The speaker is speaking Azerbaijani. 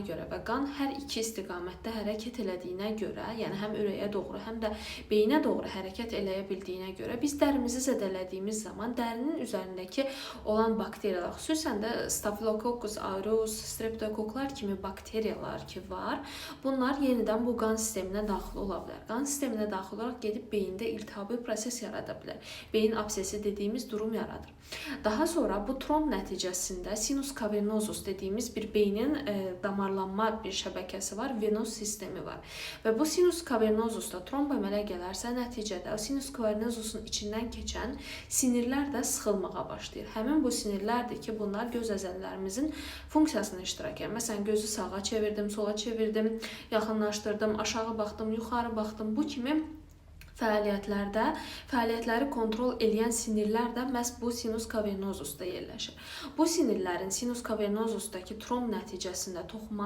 olduğuna görə və qan hər iki istiqamətdə hərəkət elədiyinə görə, yəni həm ürəyə doğru, həm də beyinə doğru hərəkət eləyə bildiyinə görə biz dərimizi zədələdiyimiz zaman dərinin üzərindəki olan bakteriyalar, xüsusən də Staphylococcus aureus, streptokoklar kimi bakteriyalar ki var, bunlar yenidən bu qan sisteminə daxil ola bilər. Qan sisteminə daxil olaraq gedib beyində iltihabi proses yarada bilər. Beyin absesi dediyimiz durum yaradır. Daha sonra bu tromb nəticəsində sinus cavernosus dediyimiz bir beynin damarlanma bir şəbəkəsi var, venos sistemi var. Və bu sinus cavernosusda tromb əmələ gələrsə, nəticədə sinus cavernosusun içindən keçən sinirlər də sıxılmağa başlayır. Həmin bu sinirlərdir ki, bunlar göz əzələlərimizin funksiyasını iştirak edir. Məsələn, gözü sağa çevirdim, sola çevirdim, yaxınlaşdırdım, aşağı baxdım, yuxarı baxdım. Bu kimi fəaliyyətləri kontrol edən sinirlər də məhz bu sinus cavernosusda yerləşir. Bu sinirlərin sinus cavernosusdakı tromb nəticəsində toxumanın